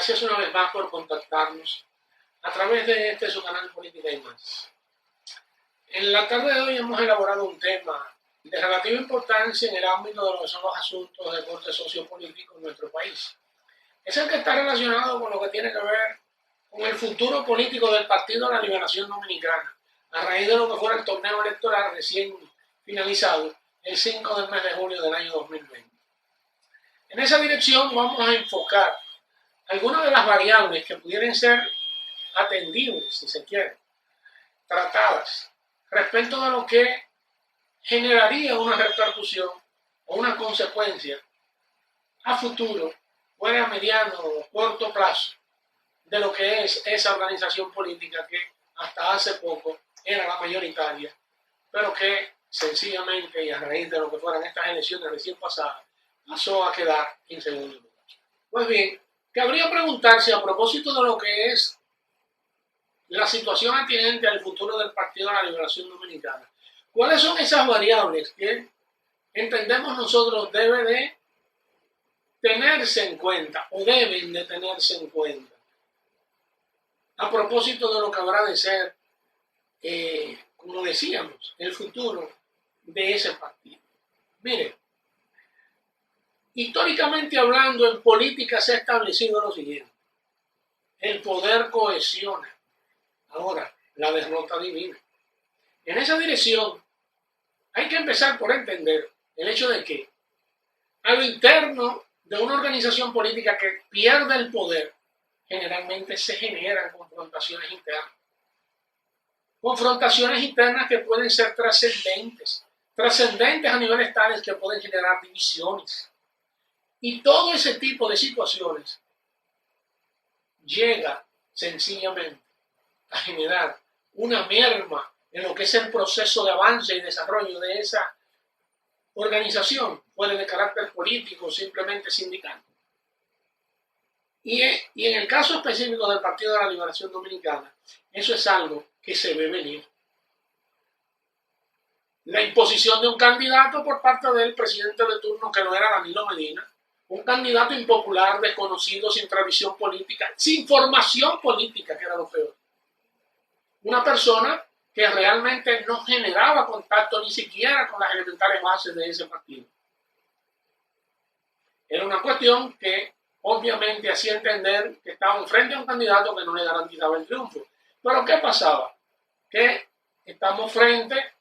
Gracias una vez más por contactarnos a través de su canal Política y Más. En la tarde de hoy hemos elaborado un tema de relativa importancia en el ámbito de lo que son los asuntos de corte sociopolítico en nuestro país. Es el que está relacionado con lo que tiene que ver con el futuro político del Partido de la Liberación Dominicana, a raíz de lo que fuera el torneo electoral recién finalizado el 5 del mes de julio del año 2020. En esa dirección vamos a enfocar algunas de las variables que pudieran ser atendibles, si se quiere, tratadas respecto de lo que generaría una repercusión o una consecuencia a futuro, fuera a mediano o corto plazo, de lo que es esa organización política que hasta hace poco era la mayoritaria, pero que sencillamente y a raíz de lo que fueran estas elecciones recién pasadas, pasó a quedar en segundo lugar. Pues bien, cabría preguntarse a propósito de lo que es la situación atinente al futuro del Partido de la Liberación Dominicana, ¿cuáles son esas variables que entendemos nosotros debe de tenerse en cuenta o deben de tenerse en cuenta a propósito de lo que habrá de ser, como decíamos, el futuro de ese partido? Mire, históricamente hablando, en política se ha establecido lo siguiente: el poder cohesiona. Ahora, la derrota divina. En esa dirección hay que empezar por entender el hecho de que a lo interno de una organización política que pierde el poder, generalmente se generan confrontaciones internas. Confrontaciones internas que pueden ser trascendentes a niveles tales que pueden generar divisiones. Y todo ese tipo de situaciones llega sencillamente a generar una merma en lo que es el proceso de avance y desarrollo de esa organización, puede de carácter político o simplemente sindical. Y en el caso específico del Partido de la Liberación Dominicana, eso es algo que se ve venir. La imposición de un candidato por parte del presidente de turno, que no era Danilo Medina, un candidato impopular, desconocido, sin tradición política, sin formación política, que era lo peor. Una persona que realmente no generaba contacto ni siquiera con las elementales bases de ese partido. Era una cuestión que obviamente hacía entender que estaban frente a un candidato que no le garantizaba el triunfo. Pero ¿qué pasaba? Que estamos frente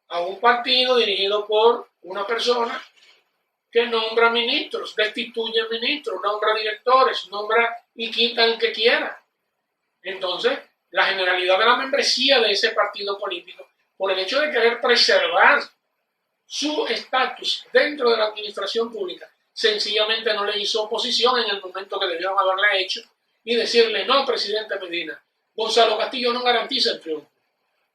a un partido dirigido por una persona que nombra ministros, destituye ministros, nombra directores, nombra y quita el que quiera. Entonces, la generalidad de la membresía de ese partido político, por el hecho de querer preservar su estatus dentro de la administración pública, sencillamente no le hizo oposición en el momento que debieron haberle hecho y decirle: no, presidente Medina, Gonzalo Castillo no garantiza el triunfo.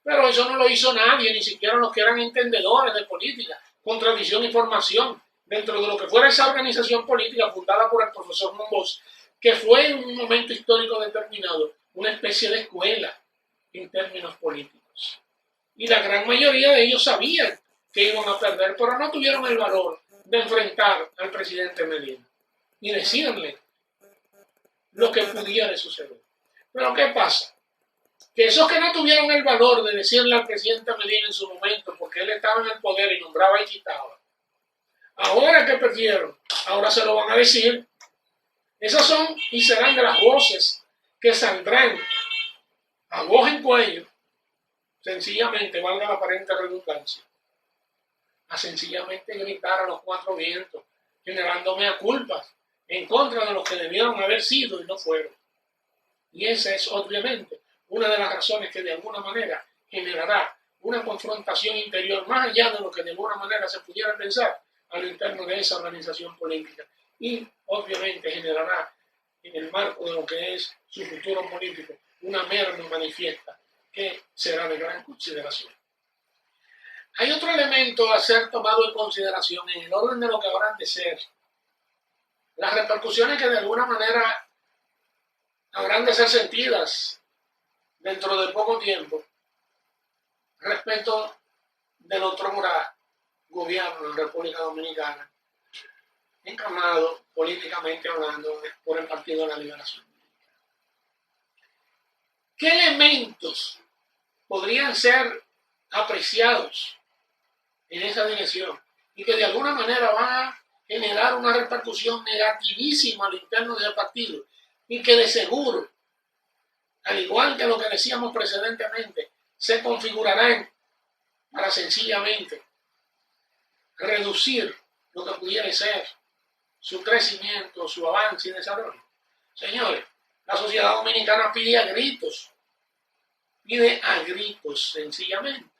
Pero eso no lo hizo nadie, ni siquiera los que eran entendedores de política, con tradición y formación dentro de lo que fuera esa organización política fundada por el profesor Monbos, que fue en un momento histórico determinado una especie de escuela en términos políticos. Y la gran mayoría de ellos sabían que iban a perder, pero no tuvieron el valor de enfrentar al presidente Medina y decirle lo que pudiera suceder. Pero ¿qué pasa? Que esos que no tuvieron el valor de decirle al presidente Medina en su momento, porque él estaba en el poder y nombraba y quitaba, ahora que perdieron, ahora se lo van a decir. Esas son y serán de las voces que saldrán a voz en cuello, sencillamente, valga la aparente redundancia, a sencillamente gritar a los cuatro vientos, generando mea culpas en contra de los que debieron haber sido y no fueron. Y esa es obviamente una de las razones que de alguna manera generará una confrontación interior más allá de lo que de alguna manera se pudiera pensar a lo interno de esa organización política, y obviamente generará en el marco de lo que es su futuro político una merma manifiesta que será de gran consideración. Hay otro elemento a ser tomado en consideración en el orden de lo que habrán de ser las repercusiones que de alguna manera habrán de ser sentidas dentro de poco tiempo respecto del otro gobierno en República Dominicana, encarnado políticamente hablando por el Partido de la Liberación. ¿Qué elementos podrían ser apreciados en esa dirección y que de alguna manera van a generar una repercusión negativísima al interno del partido y que de seguro, al igual que lo que decíamos precedentemente, se configurarán para sencillamente reducir lo que pudiera ser su crecimiento, su avance y desarrollo? Señores, la sociedad dominicana pide a gritos sencillamente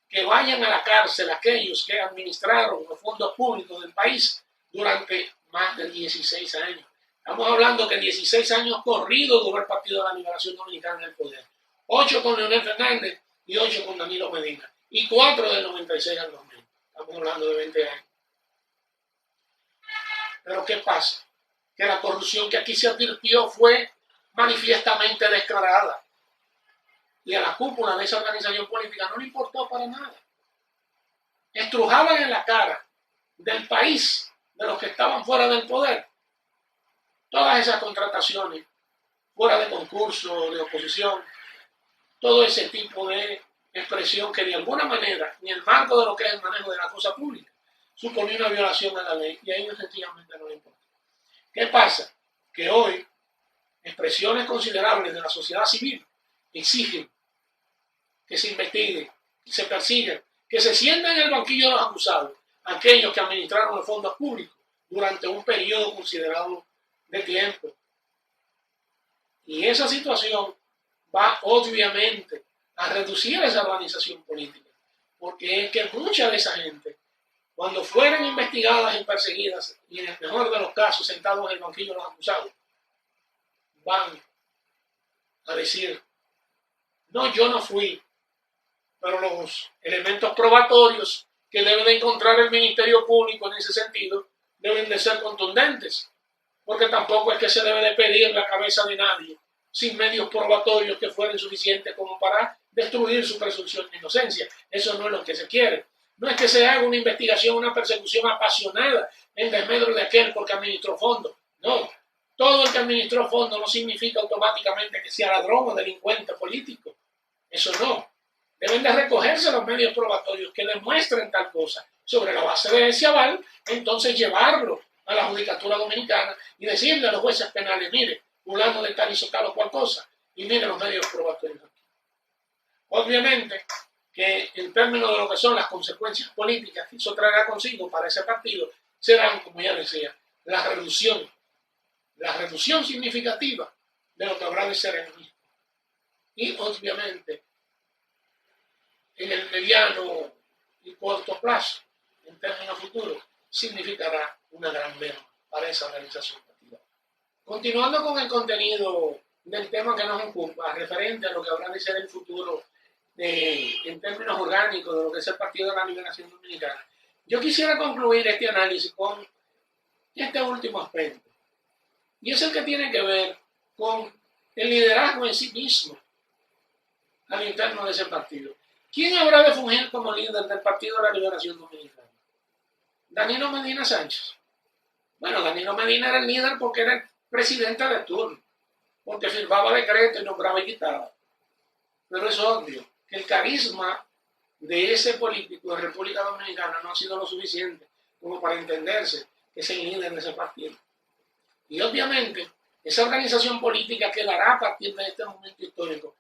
que vayan a la cárcel aquellos que administraron los fondos públicos del país durante más de 16 años. Estamos hablando que 16 años corridos duró el Partido de la Liberación Dominicana en el poder. 8 con Leonel Fernández y 8 con Danilo Medina. Y 4 del 96 al 2000. Estamos hablando de 20 años. Pero ¿qué pasa? Que la corrupción que aquí se advirtió fue manifiestamente declarada. Y a la cúpula de esa organización política no le importó para nada. Estrujaban en la cara del país, de los que estaban fuera del poder, todas esas contrataciones, fuera de concurso, de oposición, todo ese tipo de expresión que de alguna manera, en el marco de lo que es el manejo de la cosa pública, suponía una violación a la ley y a ellos sencillamente no le importa. ¿Qué pasa? Que hoy expresiones considerables de la sociedad civil exigen que se investigue, que se persiga, que se sientan en el banquillo de los acusados aquellos que administraron los fondos públicos durante un periodo considerado de tiempo. Y esa situación va obviamente a reducir esa organización política, porque es que mucha de esa gente, cuando fueran investigadas y perseguidas, y en el mejor de los casos sentados en el banquillo de los acusados, van a decir, no, yo no fui, pero los elementos probatorios que debe de encontrar el Ministerio Público en ese sentido deben de ser contundentes, porque tampoco es que se debe de pedir la cabeza de nadie sin medios probatorios que fueran suficientes como para destruir su presunción de inocencia. Eso no es lo que se quiere. No es que se haga una investigación, una persecución apasionada en desmedro de aquel porque administró fondos. No, todo el que administró fondos no significa automáticamente que sea ladrón o delincuente político. Eso no. Deben de recogerse los medios probatorios que demuestren tal cosa. Sobre la base de ese aval, entonces llevarlo a la judicatura dominicana y decirle a los jueces penales, mire, fulano de tal hizo tal o cual cosa, y mire los medios probatorios aquí. Obviamente que en términos de lo que son las consecuencias políticas que eso traerá consigo para ese partido, serán, como ya decía, la reducción significativa de lo que habrá de ser el mismo. Y obviamente, en el mediano y corto plazo, en términos futuros, significará una gran merma para esa organización partidaria. Continuando con el contenido del tema que nos ocupa, referente a lo que habrá de ser el futuro en términos orgánicos de lo que es el Partido de la Liberación Dominicana, yo quisiera concluir este análisis con este último aspecto, y es el que tiene que ver con el liderazgo en sí mismo al interno de ese partido. ¿Quién habrá de fungir como líder del Partido de la Liberación Dominicana? Danilo Medina Sánchez. Bueno, Danilo Medina era el líder porque era el presidente de turno, porque firmaba decretos y nombraba y quitaba. Pero es obvio que el carisma de ese político de República Dominicana no ha sido lo suficiente como para entenderse que es el líder de ese partido. Y obviamente, esa organización política quedará a partir de este momento histórico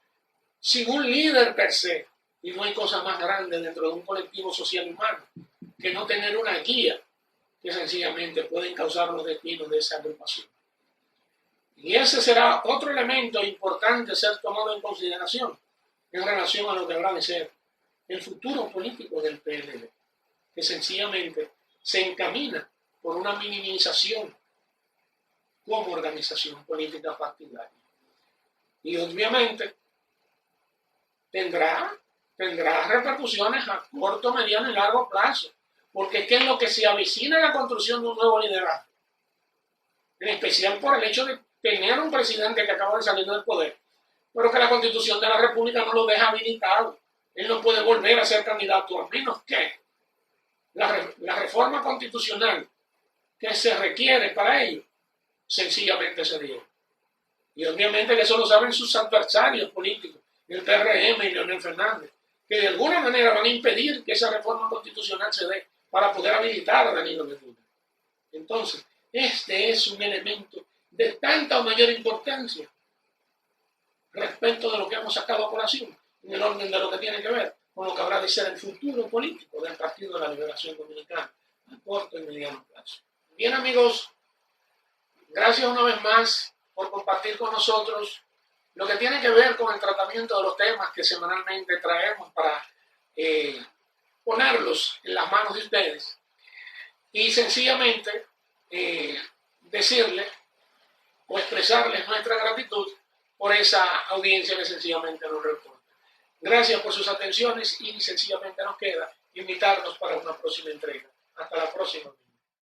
sin un líder per se. Y no hay cosa más grande dentro de un colectivo social humano que no tener una guía que sencillamente pueden causar los destinos de esa agrupación. Y ese será otro elemento importante ser tomado en consideración en relación a lo que habrá de ser el futuro político del PLD, que sencillamente se encamina por una minimización como organización política partidaria. Y obviamente tendrá repercusiones a corto, mediano y largo plazo, porque es que en lo que se avecina la construcción de un nuevo liderazgo, en especial por el hecho de tener un presidente que acaba de salir del poder, pero que la Constitución de la República no lo deja habilitado. Él no puede volver a ser candidato, a menos que la reforma constitucional que se requiere para ello, sencillamente se niega. Y obviamente que eso lo saben sus adversarios políticos, el PRM y Leonel Fernández, que de alguna manera van a impedir que esa reforma constitucional se dé para poder habilitar a Danilo Medina. Entonces, este es un elemento de tanta o mayor importancia respecto de lo que hemos sacado a colación, en el orden de lo que tiene que ver con lo que habrá de ser el futuro político del Partido de la Liberación Dominicana a corto y mediano plazo. Bien, amigos, gracias una vez más por compartir con nosotros lo que tiene que ver con el tratamiento de los temas que semanalmente traemos para ponerlos en las manos de ustedes y sencillamente decirles o expresarles nuestra gratitud por esa audiencia que sencillamente nos reporta. Gracias por sus atenciones y sencillamente nos queda invitarnos para una próxima entrega. Hasta la próxima.